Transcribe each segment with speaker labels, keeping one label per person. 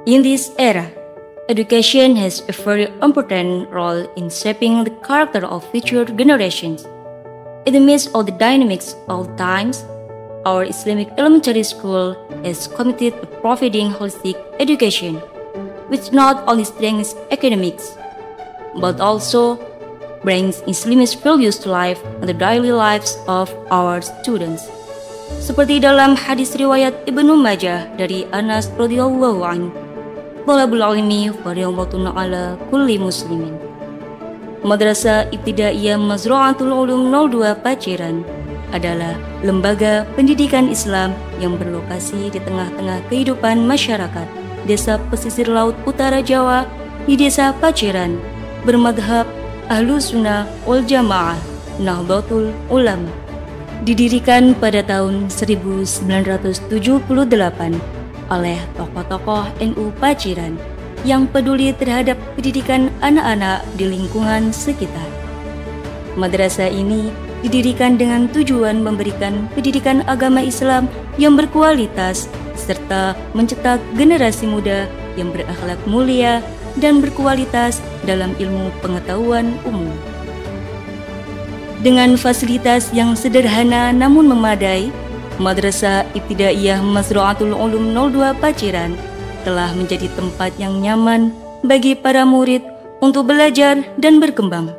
Speaker 1: In this era, education has a very important role in shaping the character of future generations. In the midst of the dynamics of times, our Islamic elementary school is committed to providing holistic education, which not only strengthens academics, but also brings Islamic values to life in the daily lives of our students. Seperti dalam hadis riwayat Ibnu Majah dari Anas radhiyallahu anhu, Thalabul ilmi fardhatun ala kulli muslimin. Madrasah Ibtidaiyah Mazra'atul Ulum 02 Paciran adalah lembaga pendidikan Islam yang berlokasi di tengah-tengah kehidupan masyarakat desa pesisir laut utara Jawa di desa Paciran, bermadhab Ahlus Sunnah wal Jamaah Nahdlatul Ulama. Didirikan pada tahun 1978 oleh tokoh-tokoh NU Paciran yang peduli terhadap pendidikan anak-anak di lingkungan sekitar. Madrasah ini didirikan dengan tujuan memberikan pendidikan agama Islam yang berkualitas serta mencetak generasi muda yang berakhlak mulia dan berkualitas dalam ilmu pengetahuan umum. Dengan fasilitas yang sederhana namun memadai, Madrasah Ibtidaiyah Mazra'atul Ulum 02 Paciran telah menjadi tempat yang nyaman bagi para murid untuk belajar dan berkembang.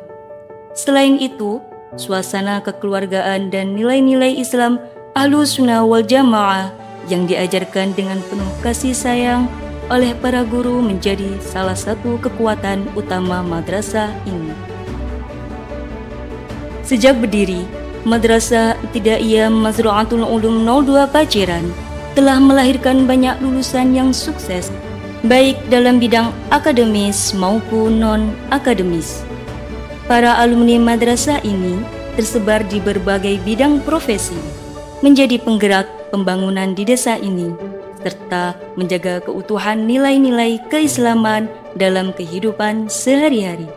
Speaker 1: Selain itu, suasana kekeluargaan dan nilai-nilai Islam Ahlus Sunnah wal Jamaah yang diajarkan dengan penuh kasih sayang oleh para guru menjadi salah satu kekuatan utama madrasah ini. Sejak berdiri, Madrasah Ibtidaiyah Mazra'atul Ulum 02 Paciran telah melahirkan banyak lulusan yang sukses, baik dalam bidang akademis maupun non-akademis. Para alumni madrasah ini tersebar di berbagai bidang profesi, menjadi penggerak pembangunan di desa ini, serta menjaga keutuhan nilai-nilai keislaman dalam kehidupan sehari-hari.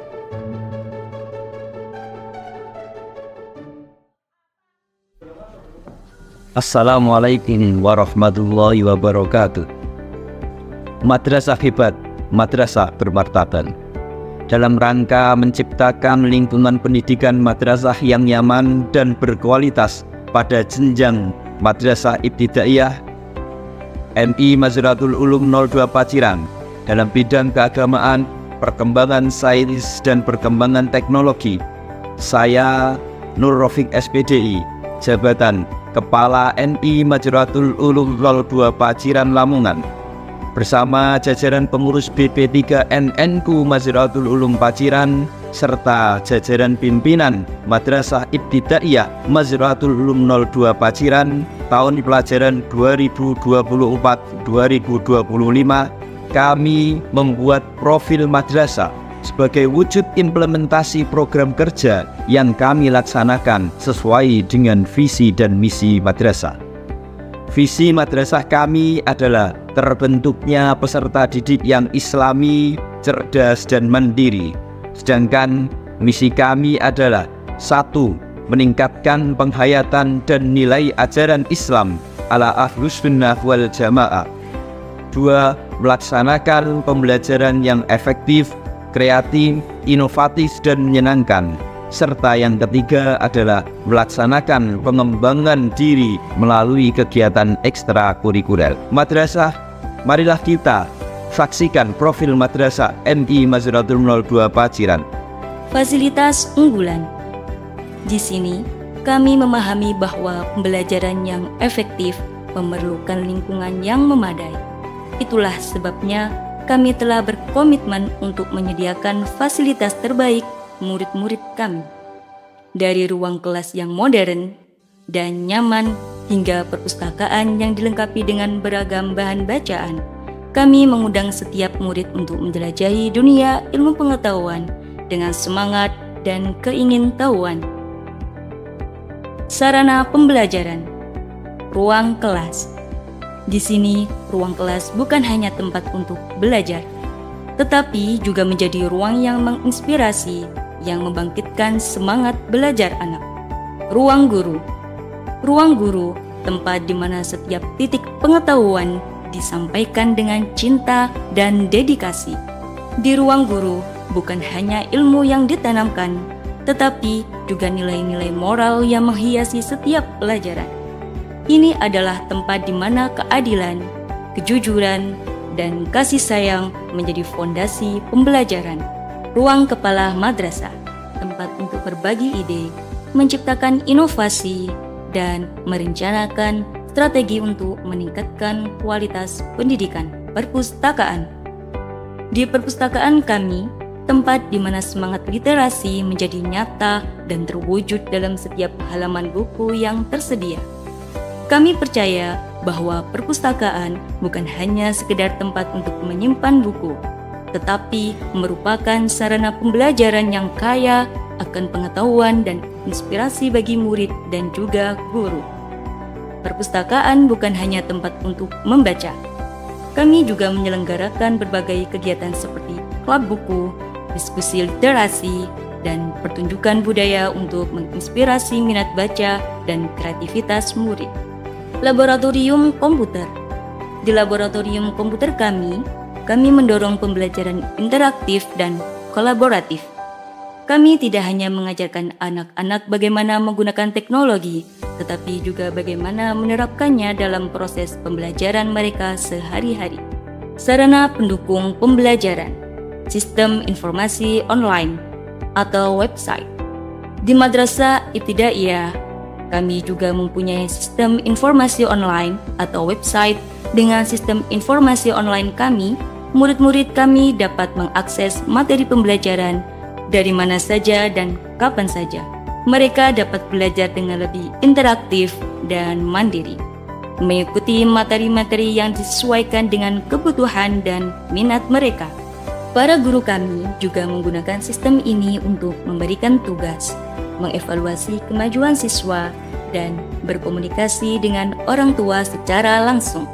Speaker 2: Assalamualaikum warahmatullahi wabarakatuh. Madrasah hebat, madrasah bermartabat. Dalam rangka menciptakan lingkungan pendidikan madrasah yang nyaman dan berkualitas pada jenjang Madrasah Ibtidaiyah MI Mazra'atul Ulum 02 Paciran dalam bidang keagamaan, perkembangan sains dan perkembangan teknologi, saya Nur Rafiq SPDI, jabatan Kepala NI Mazra'atul Ulum 02 Paciran Lamongan, bersama jajaran pengurus BP3 NNU Mazra'atul Ulum Paciran serta jajaran pimpinan Madrasah Ibtidaiyah Mazra'atul Ulum 02 Paciran tahun pelajaran 2024-2025, kami membuat profil madrasah sebagai wujud implementasi program kerja yang kami laksanakan sesuai dengan visi dan misi madrasah. Visi madrasah kami adalah terbentuknya peserta didik yang islami, cerdas dan mandiri. Sedangkan misi kami adalah 1. Meningkatkan penghayatan dan nilai ajaran Islam ala Ahlus Sunnah wal Jamaah. 2. Melaksanakan pembelajaran yang efektif, kreatif, inovatif dan menyenangkan. Serta yang ketiga adalah melaksanakan pengembangan diri melalui kegiatan ekstrakurikuler. Madrasah, marilah kita saksikan profil Madrasah MI Mazra'atul 02 Paciran.
Speaker 1: Fasilitas unggulan. Di sini, kami memahami bahwa pembelajaran yang efektif memerlukan lingkungan yang memadai. Itulah sebabnya kami telah berkomitmen untuk menyediakan fasilitas terbaik murid-murid kami. Dari ruang kelas yang modern dan nyaman hingga perpustakaan yang dilengkapi dengan beragam bahan bacaan, kami mengundang setiap murid untuk menjelajahi dunia ilmu pengetahuan dengan semangat dan keingintahuan. Sarana pembelajaran. Ruang kelas. Di sini, ruang kelas bukan hanya tempat untuk belajar, tetapi juga menjadi ruang yang menginspirasi, yang membangkitkan semangat belajar anak. Ruang guru. Ruang guru, tempat di mana setiap titik pengetahuan disampaikan dengan cinta dan dedikasi. Di ruang guru bukan hanya ilmu yang ditanamkan, tetapi juga nilai-nilai moral yang menghiasi setiap pelajaran. Ini adalah tempat di mana keadilan, kejujuran, dan kasih sayang menjadi fondasi pembelajaran. Ruang kepala madrasah, tempat untuk berbagi ide, menciptakan inovasi, dan merencanakan strategi untuk meningkatkan kualitas pendidikan. Perpustakaan. Di perpustakaan kami, tempat di mana semangat literasi menjadi nyata dan terwujud dalam setiap halaman buku yang tersedia. Kami percaya bahwa perpustakaan bukan hanya sekedar tempat untuk menyimpan buku, tetapi merupakan sarana pembelajaran yang kaya akan pengetahuan dan inspirasi bagi murid dan juga guru. Perpustakaan bukan hanya tempat untuk membaca. Kami juga menyelenggarakan berbagai kegiatan seperti klub buku, diskusi literasi, dan pertunjukan budaya untuk menginspirasi minat baca dan kreativitas murid. Laboratorium komputer. Di laboratorium komputer kami mendorong pembelajaran interaktif dan kolaboratif. Kami tidak hanya mengajarkan anak-anak bagaimana menggunakan teknologi, tetapi juga bagaimana menerapkannya dalam proses pembelajaran mereka sehari-hari. Sarana pendukung pembelajaran, sistem informasi online atau website. Di Madrasah Ibtidaiyah, kami juga mempunyai sistem informasi online atau website. Dengan sistem informasi online kami, murid-murid kami dapat mengakses materi pembelajaran dari mana saja dan kapan saja. Mereka dapat belajar dengan lebih interaktif dan mandiri, mengikuti materi-materi yang disesuaikan dengan kebutuhan dan minat mereka. Para guru kami juga menggunakan sistem ini untuk memberikan tugas, mengevaluasi kemajuan siswa, dan berkomunikasi dengan orang tua secara langsung.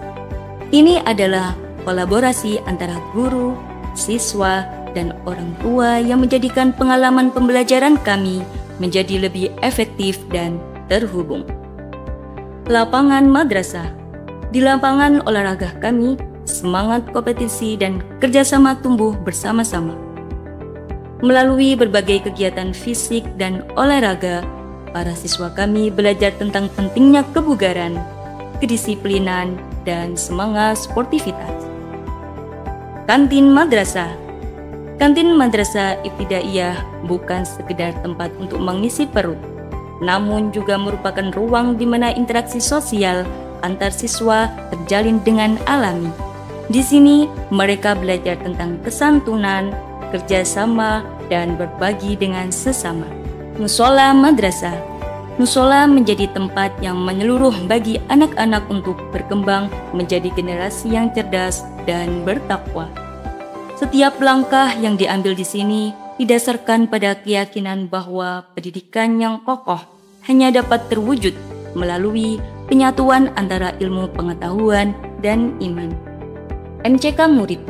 Speaker 1: Ini adalah kolaborasi antara guru, siswa, dan orang tua yang menjadikan pengalaman pembelajaran kami menjadi lebih efektif dan terhubung. Lapangan madrasah. Di lapangan olahraga kami, semangat kompetisi dan kerjasama tumbuh bersama-sama. Melalui berbagai kegiatan fisik dan olahraga, para siswa kami belajar tentang pentingnya kebugaran, kedisiplinan, dan semangat sportivitas. Kantin madrasah. Kantin Madrasah Ibtidaiyah bukan sekedar tempat untuk mengisi perut, namun juga merupakan ruang di mana interaksi sosial antar siswa terjalin dengan alami. Di sini mereka belajar tentang kesantunan, kerjasama, dan berbagi dengan sesama. Musola madrasah. Musola menjadi tempat yang menyeluruh bagi anak-anak untuk berkembang menjadi generasi yang cerdas dan bertakwa. Setiap langkah yang diambil di sini didasarkan pada keyakinan bahwa pendidikan yang kokoh hanya dapat terwujud melalui penyatuan antara ilmu pengetahuan dan iman. MCK murid.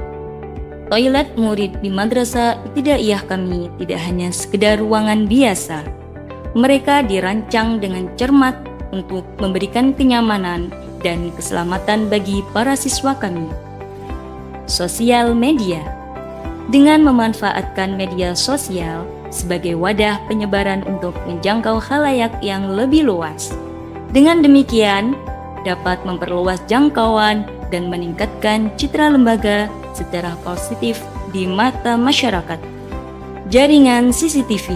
Speaker 1: Toilet murid di Madrasah Ibtidaiyah kami tidak hanya sekedar ruangan biasa. Mereka dirancang dengan cermat untuk memberikan kenyamanan dan keselamatan bagi para siswa kami. Sosial media. Dengan memanfaatkan media sosial sebagai wadah penyebaran untuk menjangkau khalayak yang lebih luas. Dengan demikian, dapat memperluas jangkauan dan meningkatkan citra lembaga secara positif di mata masyarakat. Jaringan CCTV.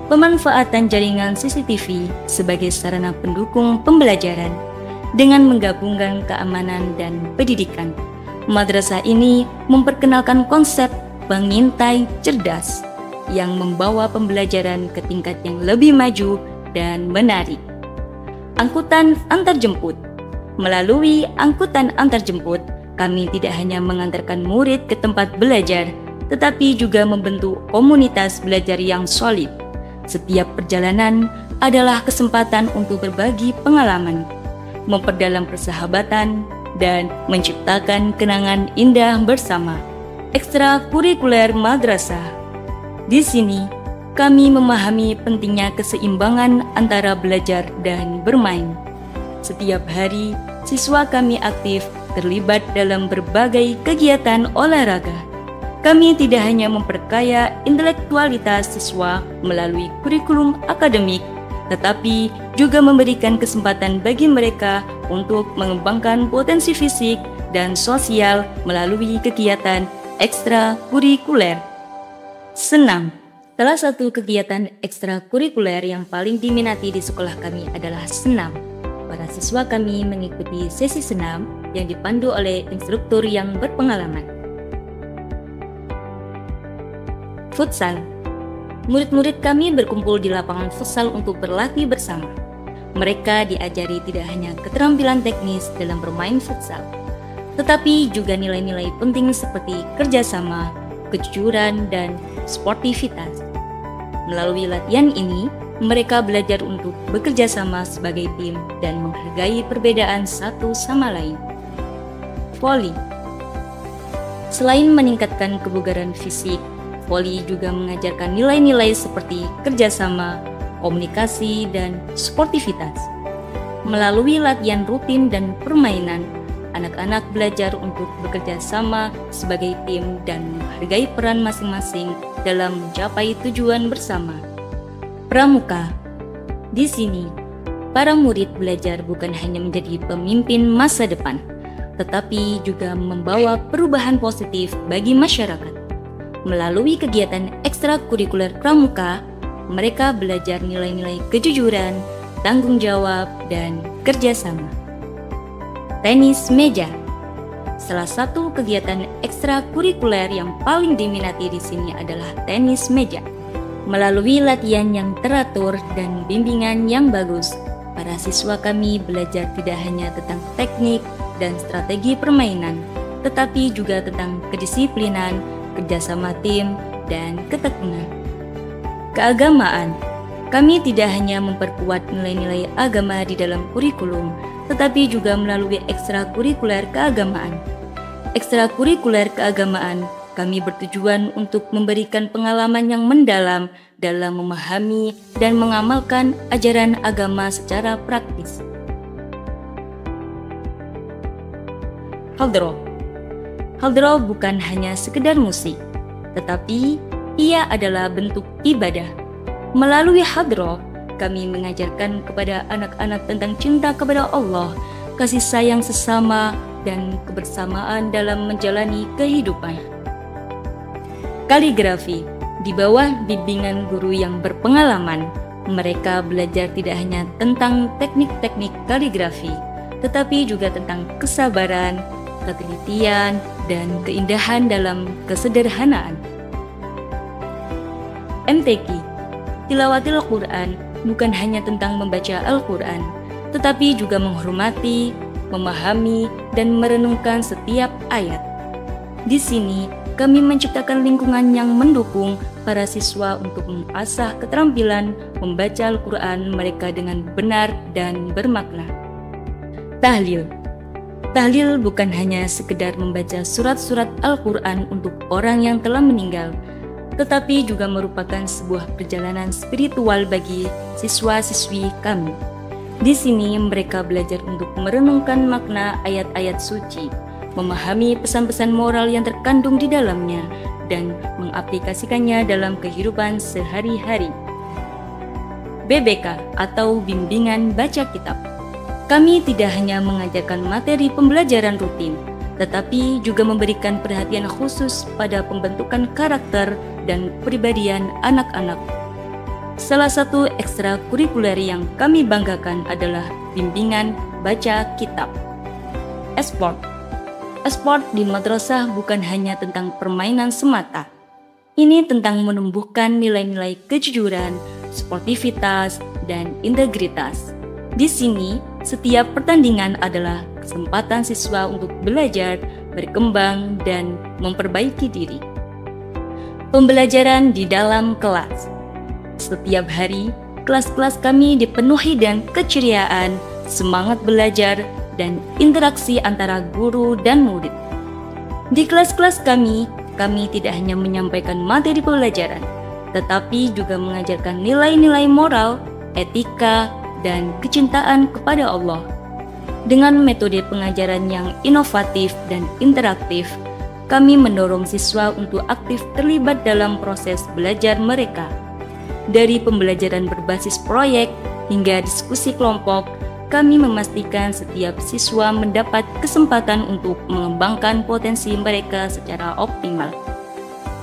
Speaker 1: Pemanfaatan jaringan CCTV sebagai sarana pendukung pembelajaran dengan menggabungkan keamanan dan pendidikan. Madrasah ini memperkenalkan konsep pengintai cerdas yang membawa pembelajaran ke tingkat yang lebih maju dan menarik. Angkutan antarjemput. Melalui angkutan antarjemput, kami tidak hanya mengantarkan murid ke tempat belajar, tetapi juga membentuk komunitas belajar yang solid. Setiap perjalanan adalah kesempatan untuk berbagi pengalaman, memperdalam persahabatan, dan menciptakan kenangan indah bersama. Ekstrakurikuler madrasah. Di sini, kami memahami pentingnya keseimbangan antara belajar dan bermain. Setiap hari, siswa kami aktif terlibat dalam berbagai kegiatan olahraga. Kami tidak hanya memperkaya intelektualitas siswa melalui kurikulum akademik, tetapi juga memberikan kesempatan bagi mereka untuk mengembangkan potensi fisik dan sosial melalui kegiatan ekstrakurikuler. Senam. Salah satu kegiatan ekstrakurikuler yang paling diminati di sekolah kami adalah senam. Para siswa kami mengikuti sesi senam yang dipandu oleh instruktur yang berpengalaman. Futsal. Murid-murid kami berkumpul di lapangan futsal untuk berlatih bersama. Mereka diajari tidak hanya keterampilan teknis dalam bermain futsal, tetapi juga nilai-nilai penting seperti kerjasama, kejujuran, dan sportivitas. Melalui latihan ini, mereka belajar untuk bekerja sama sebagai tim dan menghargai perbedaan satu sama lain. Voli. Selain meningkatkan kebugaran fisik, voli juga mengajarkan nilai-nilai seperti kerjasama, komunikasi, dan sportivitas. Melalui latihan rutin dan permainan, anak-anak belajar untuk bekerja sama sebagai tim dan menghargai peran masing-masing dalam mencapai tujuan bersama. Pramuka. Di sini, para murid belajar bukan hanya menjadi pemimpin masa depan, tetapi juga membawa perubahan positif bagi masyarakat. Melalui kegiatan ekstrakurikuler pramuka, mereka belajar nilai-nilai kejujuran, tanggung jawab, dan kerjasama. Tenis meja. Salah satu kegiatan ekstrakurikuler yang paling diminati di sini adalah tenis meja. Melalui latihan yang teratur dan bimbingan yang bagus, para siswa kami belajar tidak hanya tentang teknik dan strategi permainan, tetapi juga tentang kedisiplinan, kerjasama tim, dan ketekunan. Keagamaan. Kami tidak hanya memperkuat nilai-nilai agama di dalam kurikulum, tetapi juga melalui ekstrakurikuler keagamaan. Ekstrakurikuler keagamaan kami bertujuan untuk memberikan pengalaman yang mendalam dalam memahami dan mengamalkan ajaran agama secara praktis. Haldro. Haldro bukan hanya sekedar musik, tetapi ia adalah bentuk ibadah. Melalui Haldro, kami mengajarkan kepada anak-anak tentang cinta kepada Allah, kasih sayang sesama, dan kebersamaan dalam menjalani kehidupan. Kaligrafi. Di bawah bimbingan guru yang berpengalaman, mereka belajar tidak hanya tentang teknik-teknik kaligrafi, tetapi juga tentang kesabaran, ketelitian, dan keindahan dalam kesederhanaan. MTQ. Tilawatil Quran bukan hanya tentang membaca Al-Quran, tetapi juga menghormati, memahami, dan merenungkan setiap ayat. Di sini, kami menciptakan lingkungan yang mendukung para siswa untuk mengasah keterampilan membaca Al-Quran mereka dengan benar dan bermakna. Tahlil. Tahlil bukan hanya sekedar membaca surat-surat Al-Quran untuk orang yang telah meninggal, tetapi juga merupakan sebuah perjalanan spiritual bagi siswa-siswi kami. Di sini mereka belajar untuk merenungkan makna ayat-ayat suci, memahami pesan-pesan moral yang terkandung di dalamnya, dan mengaplikasikannya dalam kehidupan sehari-hari. BBK atau Bimbingan Baca Kitab. Kami tidak hanya mengajarkan materi pembelajaran rutin, tetapi juga memberikan perhatian khusus pada pembentukan karakter dan kepribadian anak-anak. Salah satu ekstrakurikuler yang kami banggakan adalah bimbingan baca kitab. Esport. Esport di madrasah bukan hanya tentang permainan semata. Ini tentang menumbuhkan nilai-nilai kejujuran, sportivitas, dan integritas. Di sini, setiap pertandingan adalah kesempatan siswa untuk belajar, berkembang, dan memperbaiki diri. Pembelajaran di dalam kelas. Setiap hari, kelas-kelas kami dipenuhi dengan keceriaan, semangat belajar, dan interaksi antara guru dan murid. Di kelas-kelas kami tidak hanya menyampaikan materi pelajaran, tetapi juga mengajarkan nilai-nilai moral, etika, dan kecintaan kepada Allah. Dengan metode pengajaran yang inovatif dan interaktif, kami mendorong siswa untuk aktif terlibat dalam proses belajar mereka. Dari pembelajaran berbasis proyek hingga diskusi kelompok, kami memastikan setiap siswa mendapat kesempatan untuk mengembangkan potensi mereka secara optimal.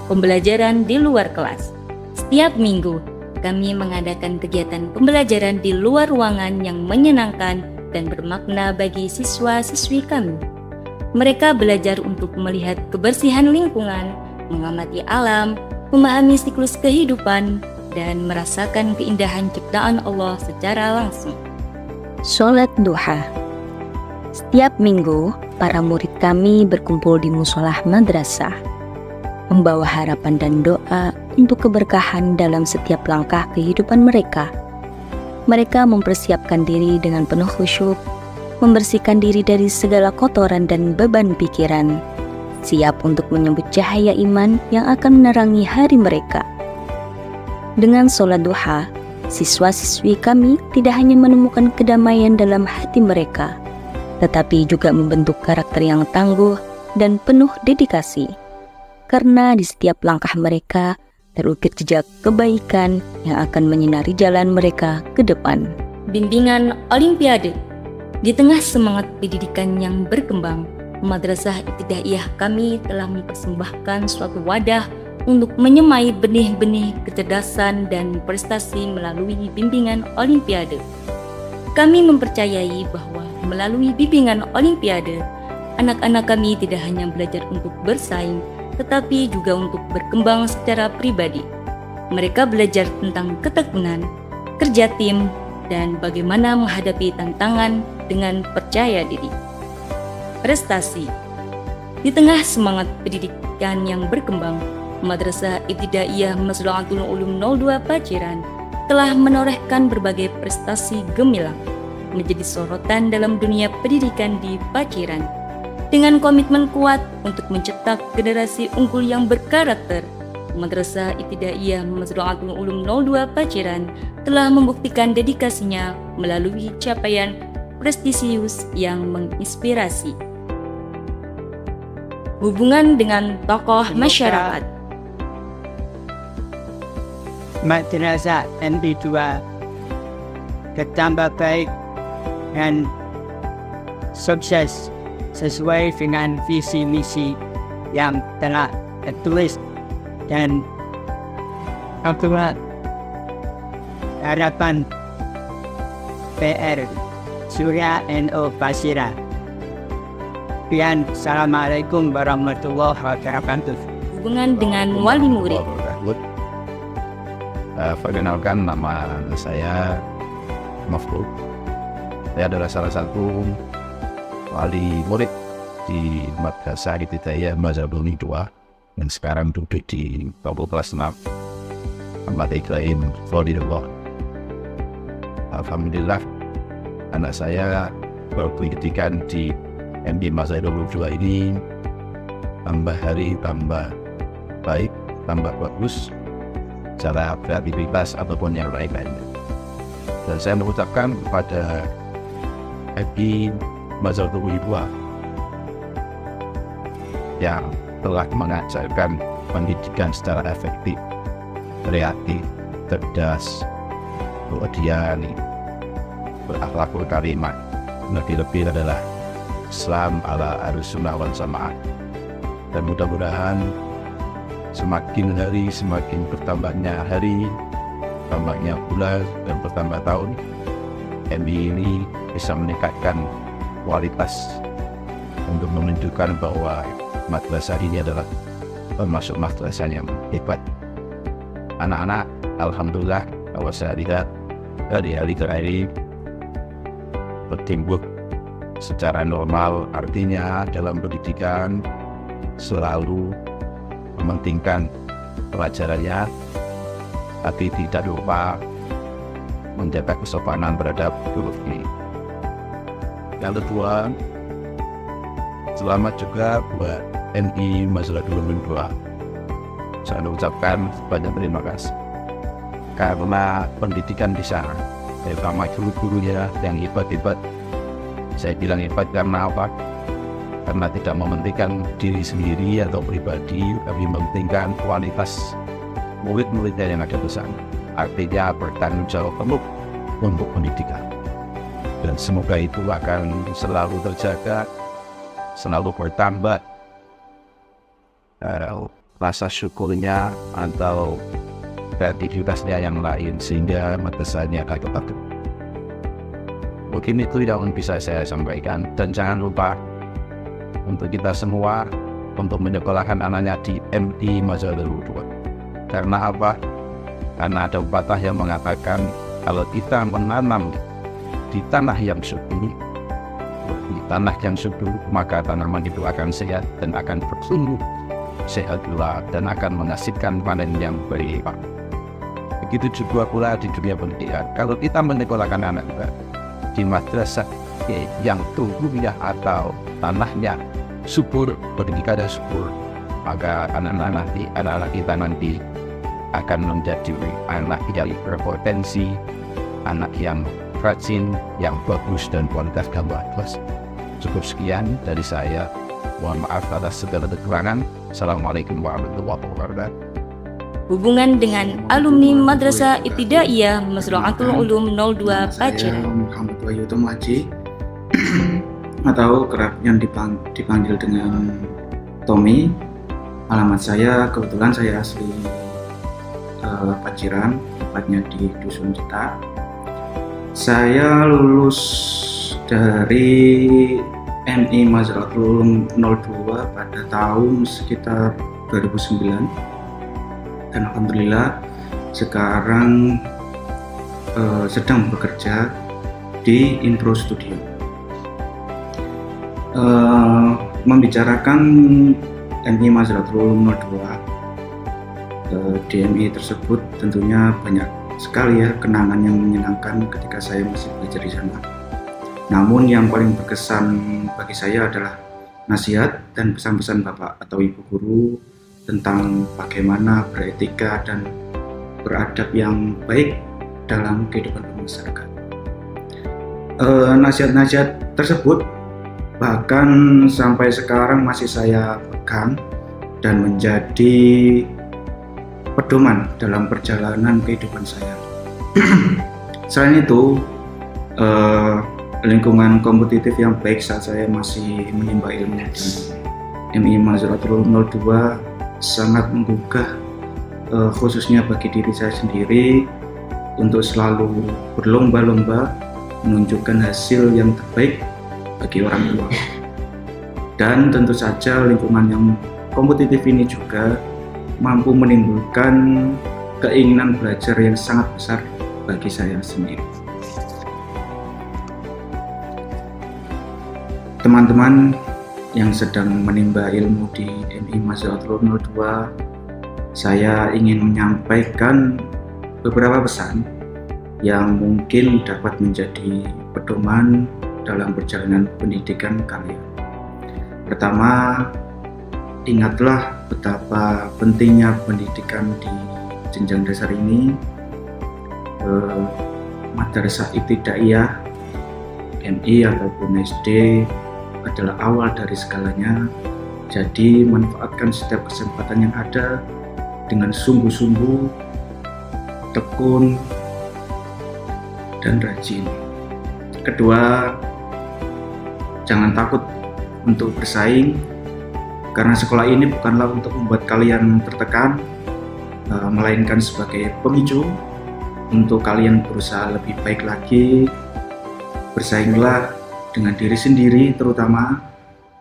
Speaker 1: Pembelajaran di luar kelas. Setiap minggu, kami mengadakan kegiatan pembelajaran di luar ruangan yang menyenangkan dan bermakna bagi siswa-siswi kami. Mereka belajar untuk melihat kebersihan lingkungan, mengamati alam, memahami siklus kehidupan, dan merasakan keindahan ciptaan Allah secara langsung.
Speaker 3: Sholat duha. Setiap minggu, para murid kami berkumpul di musolah madrasah, membawa harapan dan doa untuk keberkahan dalam setiap langkah kehidupan mereka. Mereka mempersiapkan diri dengan penuh khusyuk, membersihkan diri dari segala kotoran dan beban pikiran, siap untuk menyambut cahaya iman yang akan menerangi hari mereka. Dengan sholat duha, siswa-siswi kami tidak hanya menemukan kedamaian dalam hati mereka, tetapi juga membentuk karakter yang tangguh dan penuh dedikasi. Karena di setiap langkah mereka terukir jejak kebaikan yang akan menyinari jalan mereka ke depan.
Speaker 1: Bimbingan Olimpiade. Di tengah semangat pendidikan yang berkembang, Madrasah Ibtidaiyah kami telah mempersembahkan suatu wadah untuk menyemai benih-benih kecerdasan dan prestasi melalui bimbingan Olimpiade. Kami mempercayai bahwa melalui bimbingan Olimpiade, anak-anak kami tidak hanya belajar untuk bersaing, tetapi juga untuk berkembang secara pribadi. Mereka belajar tentang ketekunan, kerja tim, dan bagaimana menghadapi tantangan dengan percaya diri. Prestasi. Di tengah semangat pendidikan yang berkembang, Madrasah Ibtidaiyah Maslahul Ulum 02 Paciran telah menorehkan berbagai prestasi gemilang, menjadi sorotan dalam dunia pendidikan di Paciran. Dengan komitmen kuat untuk mencetak generasi unggul yang berkarakter, Madrasah Ibtidaiyah Maslahul Ulum 02 Paciran telah membuktikan dedikasinya melalui capaian prestisius yang menginspirasi. Hubungan dengan tokoh masyarakat.
Speaker 4: Madrasah NB2 bertambah baik dan sukses sesuai dengan visi misi yang telah tertulis dan harapan PR Surya NU Paciran. Sekian, Assalamualaikum warahmatullahi wabarakatuh.
Speaker 1: Hubungan dengan wali murid.
Speaker 5: Perkenalkan, nama saya Mafrud. Saya adalah salah satu wali murid di Madrasah Ibtidaiyah Maslahul 2 yang sekarang duduk di bangku kelas 6 Ahmad Ibrahim Fadilullah. Alhamdulillah, anak saya berpendidikan di MB Maslahul 2 ini tambah hari tambah baik, tambah bagus secara kreativitas ataupun yang lain-lain. Dan saya mengucapkan kepada MB Maslahul 2 yang telah mengajarkan pendidikan secara efektif, kreatif, cerdas, kemudian berakhlakul karimah, lebih-lebih adalah Islam ala Ahlussunnah wal Jamaah. Dan mudah-mudahan semakin hari semakin bertambahnya hari, bertambahnya bulan, dan bertambah tahun, MB ini bisa meningkatkan kualitas untuk menunjukkan bahwa madrasah ini adalah termasuk madrasah yang hebat. Anak-anak, alhamdulillah, kalau saya lihat dari hari ke hari bertumbuh secara normal, artinya dalam pendidikan selalu mementingkan pelajarannya, tapi tidak lupa menjaga kesopanan terhadap guru ini. Yang kedua, selamat juga buat NI Maslahul 2. Saya ucapkan banyak terima kasih karena pendidikan di sana, terutama guru-gurunya yang hebat-hebat, Saya bilang hebat karena apa? Karena tidak mementingkan diri sendiri atau pribadi, tapi mementingkan kualitas murid-muridnya yang ada di sana. Artinya bertanggung jawab penuh untuk pendidikan. Dan semoga itu akan selalu terjaga, selalu bertambah rasa syukurnya atau kreativitasnya yang lain, sehingga madrasahnya akan tetap. Mungkin itu yang bisa saya sampaikan. Dan jangan lupa untuk kita semua untuk menyekolahkan anaknya di MI Mazhabul Ulum. Karena apa? Karena ada pepatah yang mengatakan kalau kita menanam di tanah yang subur, maka tanaman itu akan sehat dan akan bertumbuh sehat pula dan akan menghasilkan panen yang berlimpah. Begitu juga pula di dunia pendidikan. Kalau kita menyekolahkan anak kita di madrasah yang tubuhnya atau tanahnya subur, pendidikannya subur, maka anak-anak kita nanti akan menjadi anak yang berpotensi, anak yang rajin, yang bagus dan kualitas bagus. Cukup sekian dari saya. Mohon maaf atas segala kekurangan. Assalamualaikum warahmatullahi wabarakatuh.
Speaker 1: Hubungan dengan alumni Madrasah Ibtidaiyah Mazra'atul Ulum 02 Paciran.
Speaker 6: Muhammad Wahyu Tomaji atau kerap yang dipanggil dengan Tommy. Alamat saya, kebetulan saya asli Paciran, tepatnya di Dusun Cetak. Saya lulus dari MI Mazra'atul Ulum 02 pada tahun sekitar 2009, dan alhamdulillah sekarang sedang bekerja di Intro Studio. Membicarakan MI Mazra'atul Ulum 02, di MI tersebut tentunya banyak sekali ya kenangan yang menyenangkan ketika saya masih belajar di sana. Namun yang paling berkesan bagi saya adalah nasihat dan pesan-pesan Bapak atau Ibu Guru tentang bagaimana beretika dan beradab yang baik dalam kehidupan bermasyarakat. Nasihat-nasihat tersebut bahkan sampai sekarang masih saya pegang dan menjadi pedoman dalam perjalanan kehidupan saya. Selain itu, lingkungan kompetitif yang baik saat saya masih menimba ilmu di MI Mazra'atul Ulum 02 sangat menggugah, khususnya bagi diri saya sendiri, untuk selalu berlomba-lomba menunjukkan hasil yang terbaik bagi orang tua. Dan tentu saja lingkungan yang kompetitif ini juga mampu menimbulkan keinginan belajar yang sangat besar bagi saya sendiri. Teman-teman yang sedang menimba ilmu di MI Mazra'atul Ulum 02, saya ingin menyampaikan beberapa pesan yang mungkin dapat menjadi pedoman dalam perjalanan pendidikan kalian. Pertama, ingatlah betapa pentingnya pendidikan di jenjang dasar ini. Madrasah Ibtidaiyah, MI ataupun SD adalah awal dari segalanya. Jadi manfaatkan setiap kesempatan yang ada dengan sungguh-sungguh, tekun, dan rajin. Kedua, jangan takut untuk bersaing, karena sekolah ini bukanlah untuk membuat kalian tertekan, melainkan sebagai pemicu untuk kalian berusaha lebih baik lagi. Bersainglah dengan diri sendiri, terutama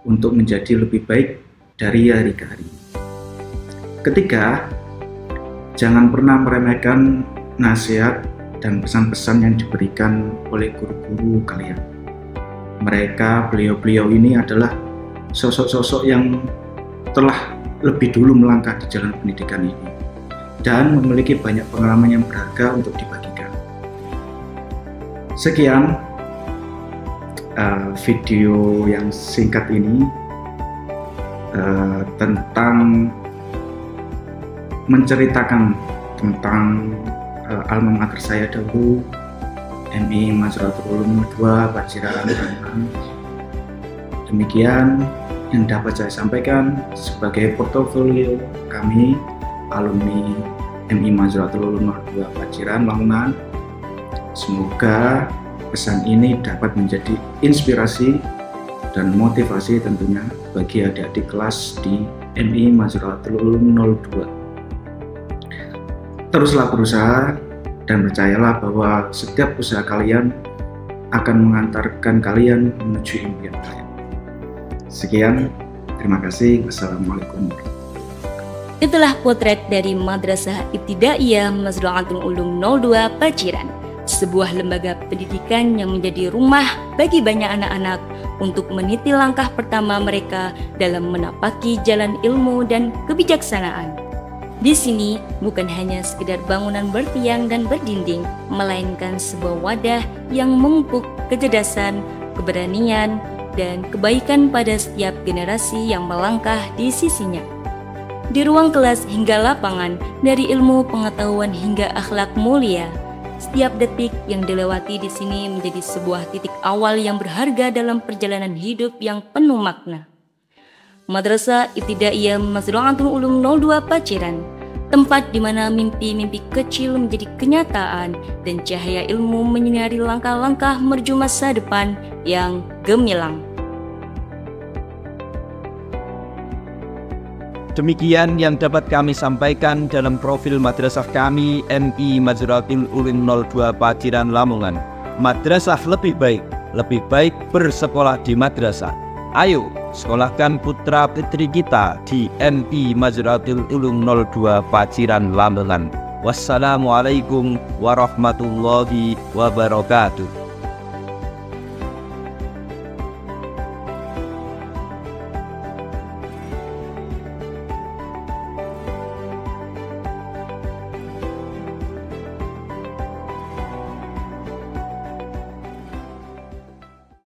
Speaker 6: untuk menjadi lebih baik dari hari ke hari. Ketiga, jangan pernah meremehkan nasihat dan pesan-pesan yang diberikan oleh guru-guru kalian. Beliau-beliau ini adalah sosok-sosok yang telah lebih dulu melangkah di jalan pendidikan ini dan memiliki banyak pengalaman yang berharga untuk dibagikan. Sekian video yang singkat ini tentang menceritakan tentang alma mater saya dahulu, MI Mazratul Ulum 2 Paciran Lamongan. Demikian yang dapat saya sampaikan sebagai portofolio kami alumni MI Mazratul Ulum 2 Paciran Lamongan. Semoga pesan ini dapat menjadi inspirasi dan motivasi tentunya bagi adik-adik kelas di MI Mazratul Ulum 02. Teruslah berusaha dan percayalah bahwa setiap usaha kalian akan mengantarkan kalian menuju impian kalian. Sekian, terima kasih. Wassalamualaikum.
Speaker 1: Itulah potret dari Madrasah Ibtidaiyah Mazra'atul Ulum 02 Paciran, sebuah lembaga pendidikan yang menjadi rumah bagi banyak anak-anak untuk meniti langkah pertama mereka dalam menapaki jalan ilmu dan kebijaksanaan. Di sini bukan hanya sekedar bangunan bertiang dan berdinding, melainkan sebuah wadah yang memupuk kecerdasan, keberanian, dan kebaikan pada setiap generasi yang melangkah di sisinya. Di ruang kelas hingga lapangan, dari ilmu pengetahuan hingga akhlak mulia, setiap detik yang dilewati di sini menjadi sebuah titik awal yang berharga dalam perjalanan hidup yang penuh makna. Madrasah Ibtidaiyah Mazra'atul Ulum 02 Paciran, tempat di mana mimpi-mimpi kecil menjadi kenyataan dan cahaya ilmu menyinari langkah-langkah menuju masa depan yang gemilang.
Speaker 2: Demikian yang dapat kami sampaikan dalam profil madrasah kami MI Mazratul Ulum 02 Paciran Lamongan. Madrasah lebih baik bersekolah di madrasah. Ayo sekolahkan putra putri kita di MI Mazratul Ulum 02 Paciran Lamongan. Wassalamualaikum warahmatullahi wabarakatuh.